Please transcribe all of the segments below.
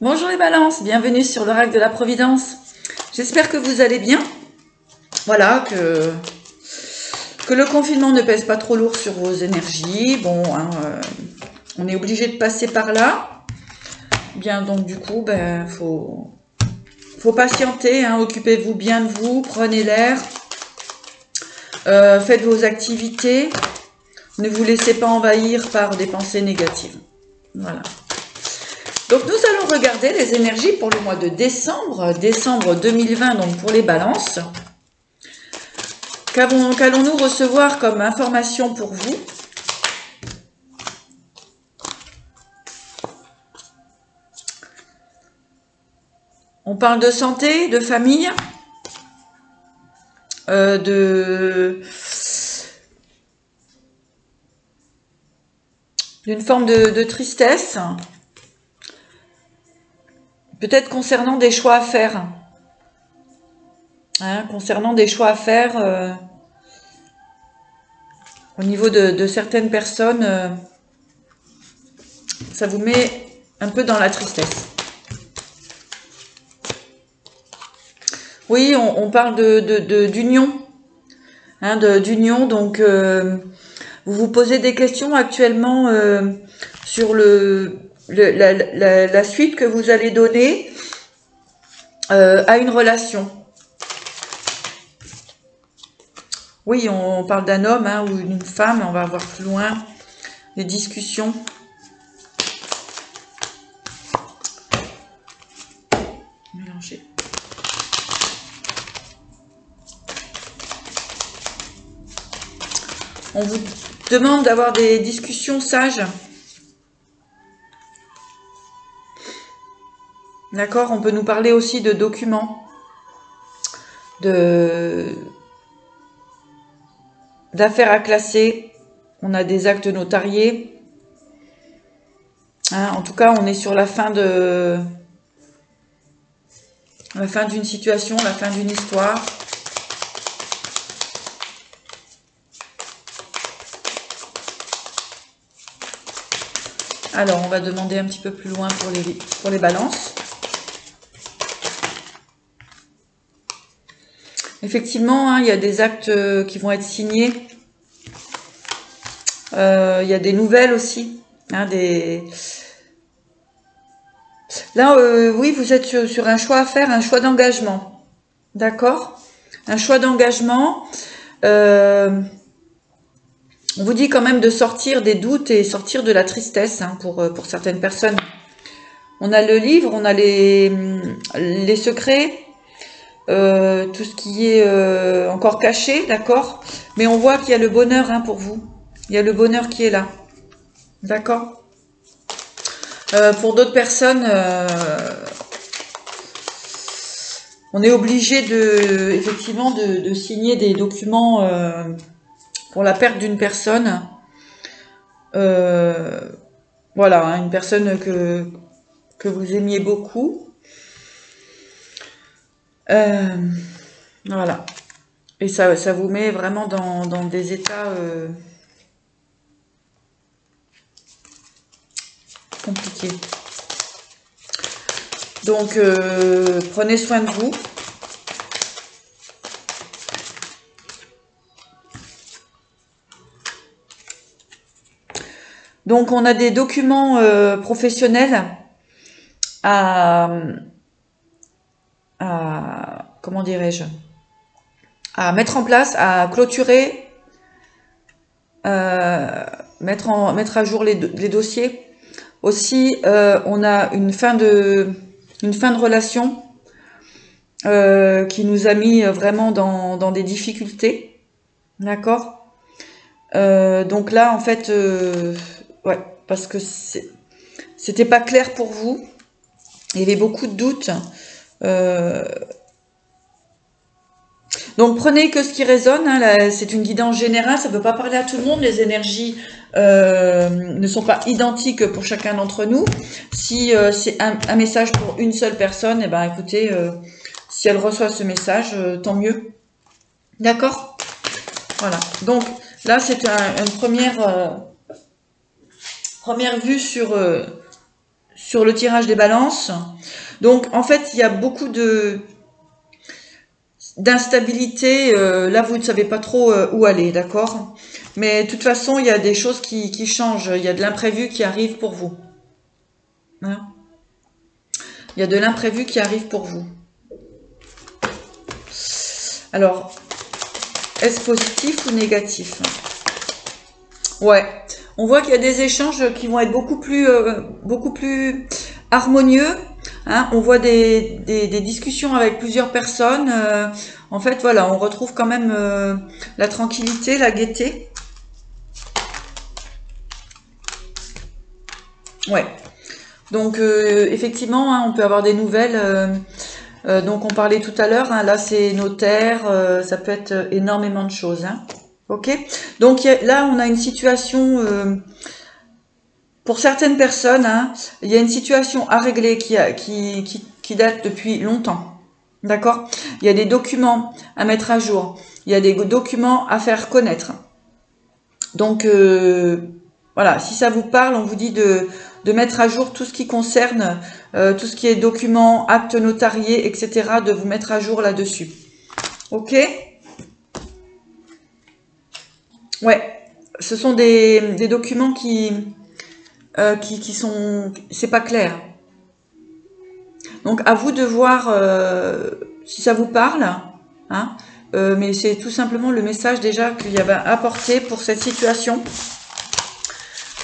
Bonjour les balances, bienvenue sur l'oracle de la Providence. J'espère que vous allez bien. Voilà, que le confinement ne pèse pas trop lourd sur vos énergies. Bon, hein, on est obligé de passer par là. Bien, donc du coup, faut patienter, hein, occupez-vous bien de vous, prenez l'air, faites vos activités. Ne vous laissez pas envahir par des pensées négatives. Voilà. Donc nous allons regarder les énergies pour le mois de décembre 2020, donc pour les balances. Qu'allons-nous recevoir comme information pour vous? On parle de santé, de famille, d'une forme de tristesse, peut-être concernant des choix à faire. Hein, concernant des choix à faire au niveau de certaines personnes, ça vous met un peu dans la tristesse. Oui, on parle d'union, hein, d'union, donc vous vous posez des questions actuellement sur la suite que vous allez donner à une relation. Oui, on parle d'un homme, hein, ou d'une femme, on va voir plus loin les discussions. Mélanger. On vous demande d'avoir des discussions sages. D'accord, on peut nous parler aussi de documents, d'affaires à classer. On a des actes notariés. Hein, en tout cas, on est sur la fin d'une situation, la fin d'une histoire. Alors, on va demander un petit peu plus loin pour les balances. Effectivement, hein, il y a des actes qui vont être signés. Il y a des nouvelles aussi. Hein, Là, oui, vous êtes sur un choix à faire, un choix d'engagement. D'accord? Un choix d'engagement. On vous dit quand même de sortir des doutes et sortir de la tristesse, hein, pour certaines personnes. On a le livre, on a les secrets, tout ce qui est encore caché, d'accord? Mais on voit qu'il y a le bonheur, hein, pour vous. Il y a le bonheur qui est là. D'accord? Pour d'autres personnes, on est obligé effectivement de signer des documents pour la perte d'une personne. Voilà, hein, une personne que vous aimiez beaucoup. Voilà. Et ça vous met vraiment dans des états compliqués. Donc, prenez soin de vous. Donc, on a des documents professionnels comment dirais-je, à mettre en place, à clôturer, mettre à jour les dossiers. Aussi, on a une fin de relation qui nous a mis vraiment dans des difficultés. D'accord? Donc là, en fait, ouais, parce que c'était pas clair pour vous. Il y avait beaucoup de doutes. Donc prenez que ce qui résonne, hein, c'est une guidance générale, ça ne peut pas parler à tout le monde, les énergies ne sont pas identiques pour chacun d'entre nous. Si c'est un message pour une seule personne, eh ben écoutez, si elle reçoit ce message, tant mieux. D'accord? Voilà. Donc là c'est une première vue sur sur le tirage des balances. Donc, en fait, il y a beaucoup d'instabilité. Là, vous ne savez pas trop où aller, d'accord? Mais de toute façon, il y a des choses qui changent. Il y a de l'imprévu qui arrive pour vous. Hein? Il y a de l'imprévu qui arrive pour vous. Alors, est-ce positif ou négatif? Ouais. On voit qu'il y a des échanges qui vont être beaucoup plus harmonieux. Hein, on voit des discussions avec plusieurs personnes. En fait, voilà, on retrouve quand même la tranquillité, la gaieté. Ouais. Donc, effectivement, hein, on peut avoir des nouvelles. Donc, on parlait tout à l'heure. Hein, là, c'est notaire. Ça peut être énormément de choses. Hein. Ok. Donc, là, on a une situation... pour certaines personnes, hein, il y a une situation à régler qui date depuis longtemps. D'accord? Il y a des documents à mettre à jour. Il y a des documents à faire connaître. Donc, voilà, si ça vous parle, on vous dit de mettre à jour tout ce qui concerne, tout ce qui est documents, actes notariés, etc., de vous mettre à jour là-dessus. Ok? Ouais, ce sont des documents qui sont... C'est pas clair. Donc, à vous de voir si ça vous parle. Hein, mais c'est tout simplement le message déjà qu'il y avait apporté pour cette situation.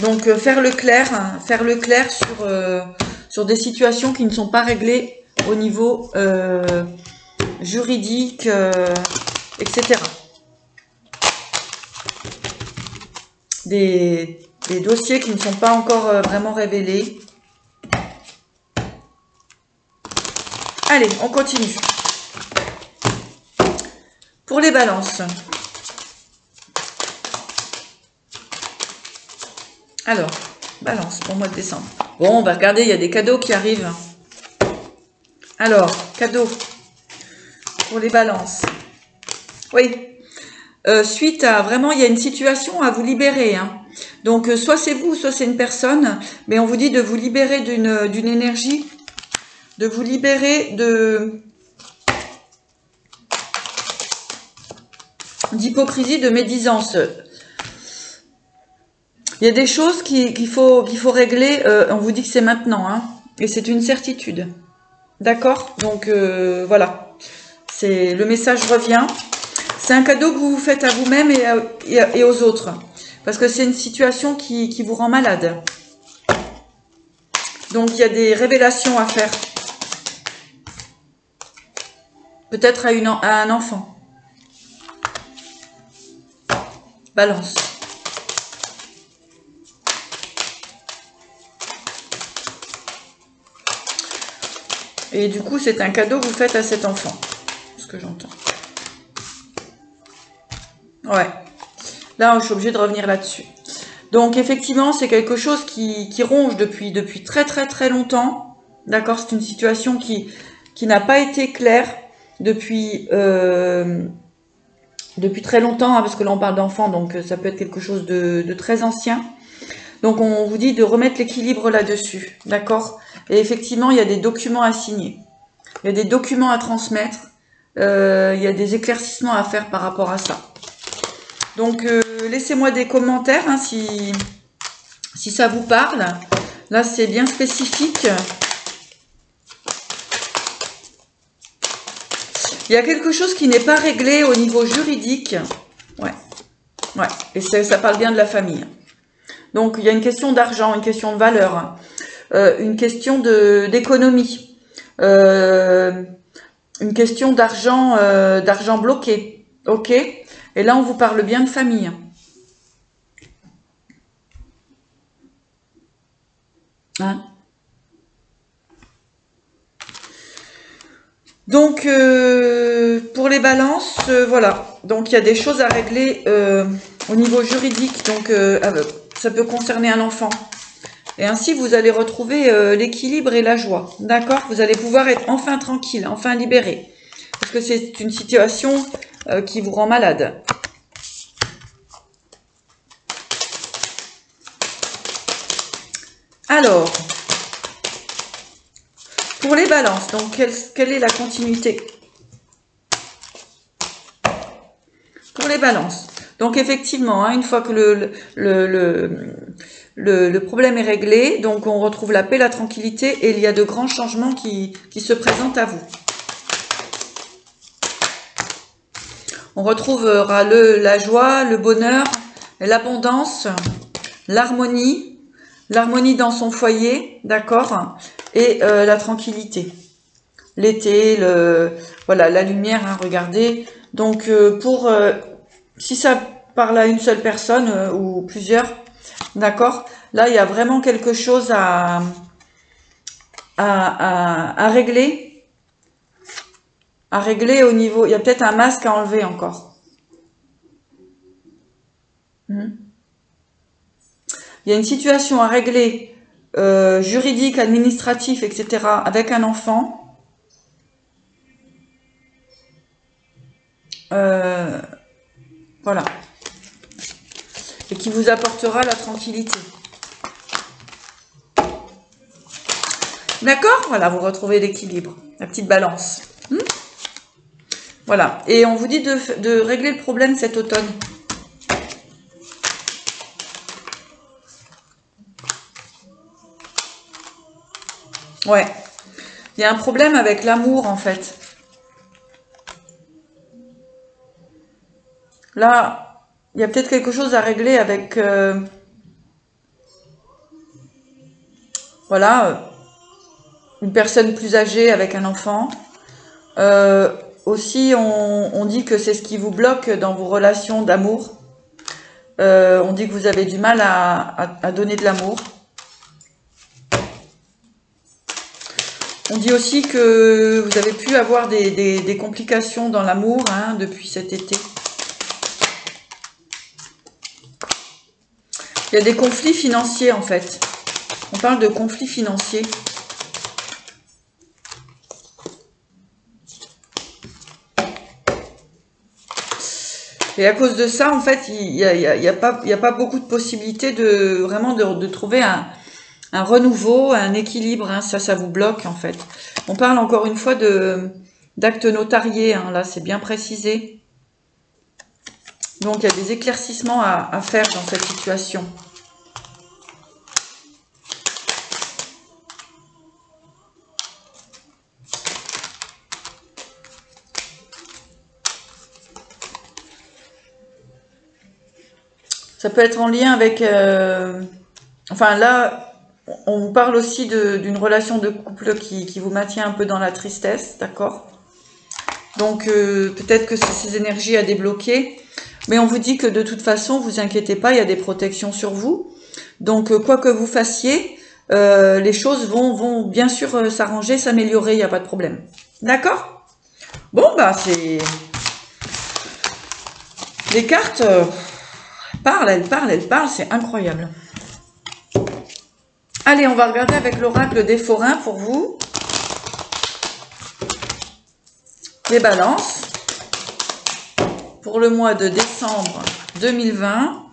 Donc, faire le clair sur des situations qui ne sont pas réglées au niveau juridique, etc. Des dossiers qui ne sont pas encore vraiment révélés. Allez, on continue. Pour les balances. Alors, balance pour le mois de décembre. Bon, bah regardez, il y a des cadeaux qui arrivent. Alors, cadeaux pour les balances. Oui. Suite à vraiment, il y a une situation à vous libérer. Hein. Donc, soit c'est vous, soit c'est une personne. Mais on vous dit de vous libérer d'une énergie. De vous libérer d'hypocrisie, de médisance. Il y a des choses qu'il faut régler. On vous dit que c'est maintenant. Hein, et c'est une certitude. D'accord? Donc, voilà. Le message revient. C'est un cadeau que vous vous faites à vous-même et aux autres. Parce que c'est une situation qui vous rend malade. Donc, il y a des révélations à faire. Peut-être à un enfant. Balance. Et du coup, c'est un cadeau que vous faites à cet enfant. Ce que j'entends. Ouais. Là, je suis obligée de revenir là-dessus. Donc, effectivement, c'est quelque chose qui ronge depuis très, très, très longtemps. D'accord? C'est une situation qui n'a pas été claire depuis très longtemps, hein, parce que là, on parle d'enfants, donc ça peut être quelque chose de très ancien. Donc, on vous dit de remettre l'équilibre là-dessus. D'accord? Et effectivement, il y a des documents à signer. Il y a des documents à transmettre. Il y a des éclaircissements à faire par rapport à ça. Donc, laissez-moi des commentaires hein, si ça vous parle. Là, c'est bien spécifique. Il y a quelque chose qui n'est pas réglé au niveau juridique. Ouais. Ouais. Et ça parle bien de la famille. Donc, il y a une question d'argent, une question de valeur, une question d'économie, une question d'argent bloqué. Ok? Et là, on vous parle bien de famille. Hein? Donc, pour les balances, voilà. Donc, il y a des choses à régler au niveau juridique. Donc, ça peut concerner un enfant. Et ainsi, vous allez retrouver l'équilibre et la joie. D'accord? Vous allez pouvoir être enfin tranquille, enfin libéré. Parce que c'est une situation qui vous rend malade. Alors, Pour les balances, donc quelle est la continuité? Pour les balances. Donc effectivement, hein, une fois que le problème est réglé, donc on retrouve la paix, la tranquillité et il y a de grands changements qui se présentent à vous. On retrouvera la joie, le bonheur, l'abondance, l'harmonie dans son foyer, d'accord, et la tranquillité. L'été, voilà, la lumière, hein, regardez. Donc si ça parle à une seule personne ou plusieurs, d'accord, là il y a vraiment quelque chose à régler. À régler au niveau, il y a peut-être un masque à enlever encore. Il y a une situation à régler, juridique, administratif, etc., avec un enfant. Voilà. Et qui vous apportera la tranquillité. D'accord? Voilà, vous retrouvez l'équilibre, la petite balance. Voilà. Et on vous dit de régler le problème cet automne. Ouais. Il y a un problème avec l'amour, en fait. Là, il y a peut-être quelque chose à régler avec... voilà, une personne plus âgée avec un enfant. Aussi, on dit que c'est ce qui vous bloque dans vos relations d'amour. On dit que vous avez du mal à donner de l'amour. On dit aussi que vous avez pu avoir des complications dans l'amour, hein, depuis cet été. Il y a des conflits financiers en fait. On parle de conflits financiers. Et à cause de ça, en fait, il y a pas beaucoup de possibilités de vraiment de trouver un renouveau, un équilibre. Hein, ça vous bloque en fait. On parle encore une fois d'actes notariés. Hein, là, c'est bien précisé. Donc, il y a des éclaircissements à faire dans cette situation. Ça peut être en lien avec... enfin, là, on parle aussi d'une relation de couple qui vous maintient un peu dans la tristesse, d'accord? Donc, peut-être que c'est ces énergies à débloquer. Mais on vous dit que de toute façon, vous inquiétez pas, il y a des protections sur vous. Donc, quoi que vous fassiez, les choses vont bien sûr s'arranger, s'améliorer, il n'y a pas de problème. D'accord? Bon, bah, c'est... Les cartes elles parlent, c'est incroyable. Allez, on va regarder avec l'oracle des forains pour vous. Les balances. Pour le mois de décembre 2020.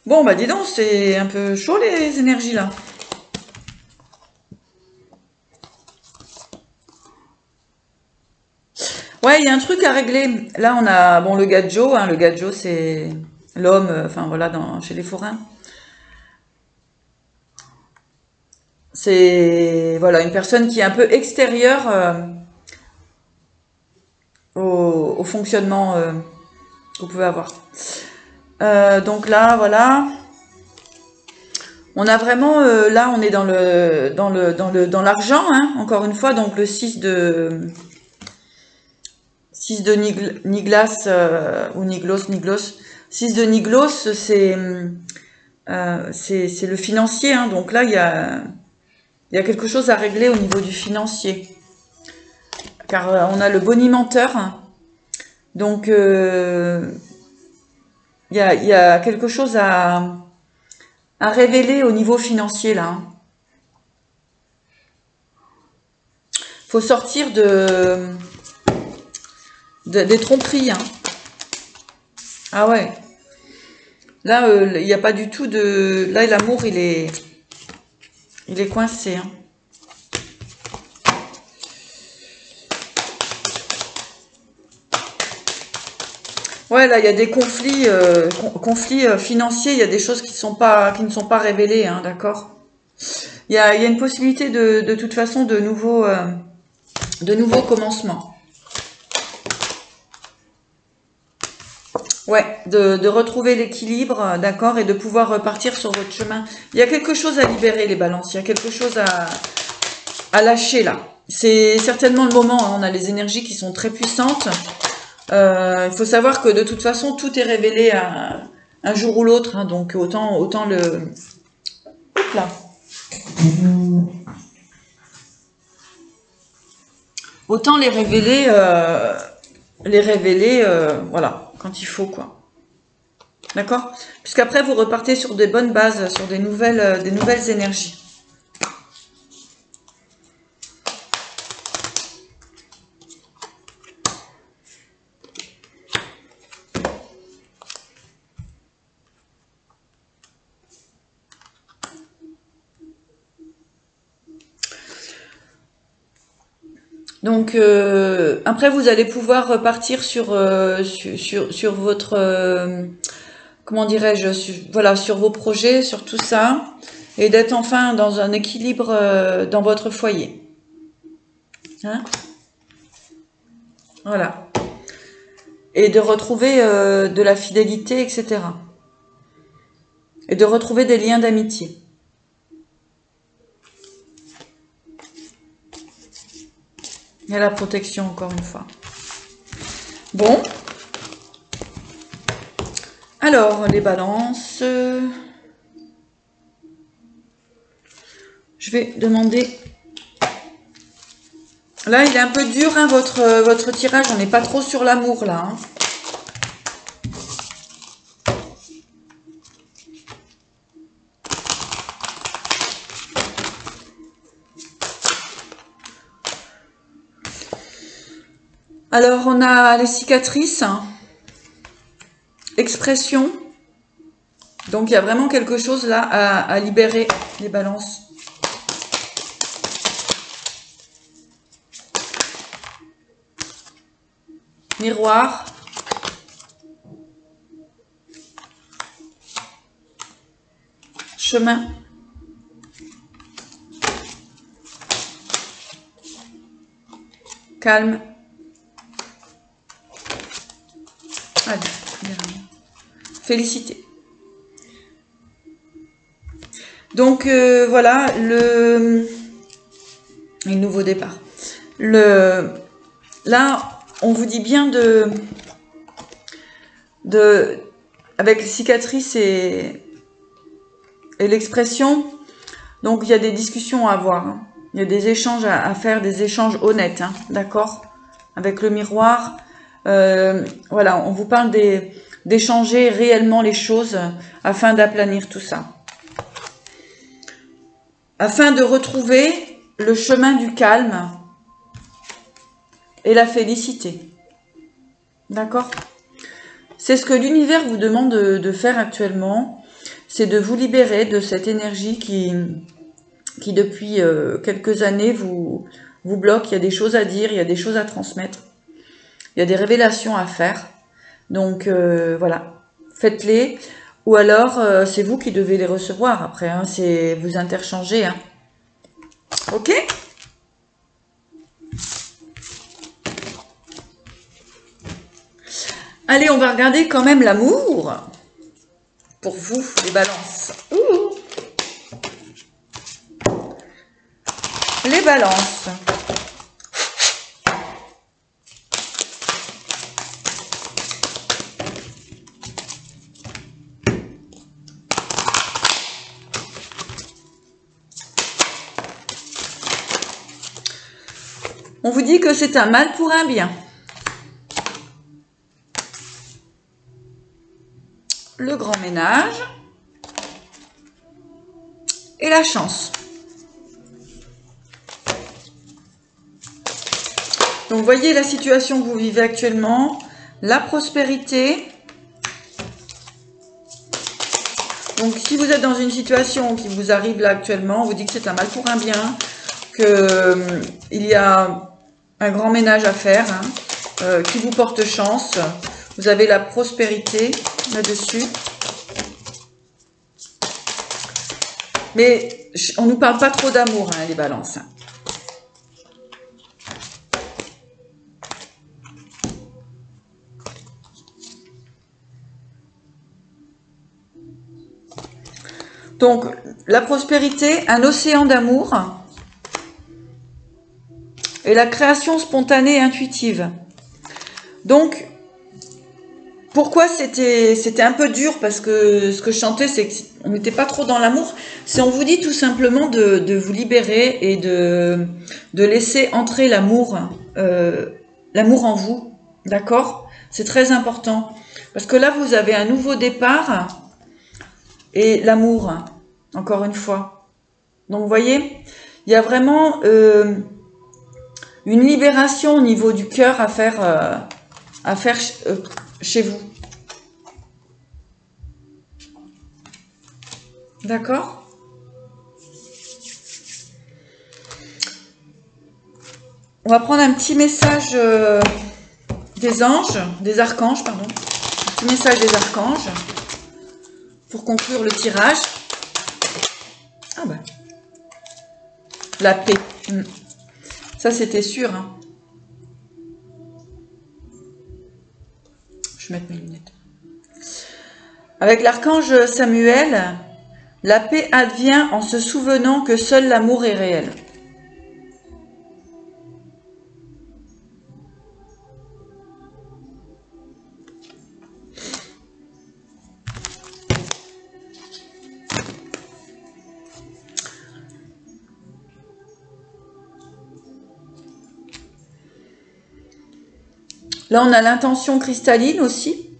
Bon, bah dis donc, c'est un peu chaud les énergies là. Ouais, il y a un truc à régler. Là, on a, bon, le gadjo, hein, le gadjo, c'est l'homme, enfin voilà, chez les forains. C'est, voilà, une personne qui est un peu extérieure au fonctionnement que vous pouvez avoir. Donc là, voilà. On a vraiment, là, on est dans l'argent, hein, encore une fois, donc le 6 de Niglas, ou Niglos. 6 de Niglos, c'est le financier, hein, donc là, il y a quelque chose à régler au niveau du financier. Car on a le bonimenteur, hein, donc il y a quelque chose à révéler au niveau financier, là. Hein. Faut sortir des tromperies, hein. Ah ouais. Là, il n'y a pas du tout de... Là, l'amour, il est coincé. Hein. Ouais, là, il y a des conflits, conflits financiers. Il y a des choses qui ne sont pas révélées, hein, d'accord. Il y a une possibilité de toute façon de nouveaux commencements. Ouais, de retrouver l'équilibre, d'accord, et de pouvoir repartir sur votre chemin. Il y a quelque chose à libérer, les balances. Il y a quelque chose à lâcher, là. C'est certainement le moment. Hein. On a les énergies qui sont très puissantes. Il faut savoir que de toute façon, tout est révélé un jour ou l'autre. Hein, donc, autant le... Hop là. Autant les révéler, voilà, quand il faut, quoi. D'accord? Puisqu'après, vous repartez sur des bonnes bases, sur des nouvelles énergies. Donc, après, vous allez pouvoir repartir sur votre... comment dirais-je, voilà, sur vos projets, sur tout ça, et d'être enfin dans un équilibre dans votre foyer. Hein? Voilà. Et de retrouver de la fidélité, etc. Et de retrouver des liens d'amitié. Et la protection, encore une fois. Bon. Alors, les balances. Je vais demander... Là, il est un peu dur, hein, votre tirage. On n'est pas trop sur l'amour, là. Hein. Alors, on a les cicatrices. Hein. Expression. Donc, il y a vraiment quelque chose, là, à libérer, les balances. Miroir. Chemin. Calme. Allez, félicité. Donc, voilà, le nouveau départ. Là, on vous dit bien avec les cicatrices et l'expression, donc il y a des discussions à avoir. Hein. Il y a des échanges à faire, des échanges honnêtes, hein, d'accord? Avec le miroir, voilà, on vous parle d'échanger réellement les choses afin d'aplanir tout ça. Afin de retrouver le chemin du calme et la félicité. D'accord? C'est ce que l'univers vous demande de faire actuellement, c'est de vous libérer de cette énergie qui depuis quelques années vous bloque. Il y a des choses à dire, il y a des choses à transmettre, il y a des révélations à faire. Donc voilà, faites-les. Ou alors c'est vous qui devez les recevoir après, hein, c'est vous interchanger. Hein. Ok? Allez, on va regarder quand même l'amour pour vous, les balances. Ouh. Les balances. On vous dit que c'est un mal pour un bien. Le grand ménage et la chance. Donc, voyez la situation que vous vivez actuellement, la prospérité Donc, si vous êtes dans une situation qui vous arrive là actuellement, on vous dit que c'est un mal pour un bien, que il y a un grand ménage à faire, hein, qui vous porte chance. Vous avez la prospérité là-dessus. Mais on ne nous parle pas trop d'amour, hein, les balances. Donc, la prospérité, un océan d'amour et la création spontanée et intuitive. Donc, pourquoi c'était un peu dur? Parce que ce que je chantais, c'est qu'on n'était pas trop dans l'amour. C'est on vous dit tout simplement de vous libérer et de laisser entrer l'amour l'amour en vous. D'accord? C'est très important. Parce que là, vous avez un nouveau départ et l'amour, encore une fois. Donc, vous voyez, il y a vraiment une libération au niveau du cœur à faire chez vous. D'accord? On va prendre un petit message des anges, des archanges, pardon. Un petit message des archanges pour conclure le tirage. Ah ben. La paix. Ça, c'était sûr. Hein. Je vais mettre mes lunettes. Avec l'archange Samuel, la paix advient en se souvenant que seul l'amour est réel. Là, on a l'intention cristalline aussi.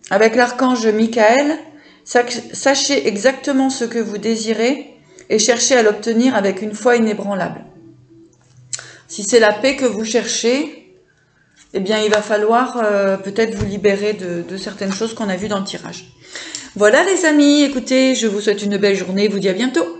Avec l'archange Michael, sachez exactement ce que vous désirez et cherchez à l'obtenir avec une foi inébranlable. Si c'est la paix que vous cherchez, eh bien, il va falloir peut-être vous libérer de certaines choses qu'on a vues dans le tirage. Voilà les amis, écoutez, je vous souhaite une belle journée, je vous dis à bientôt.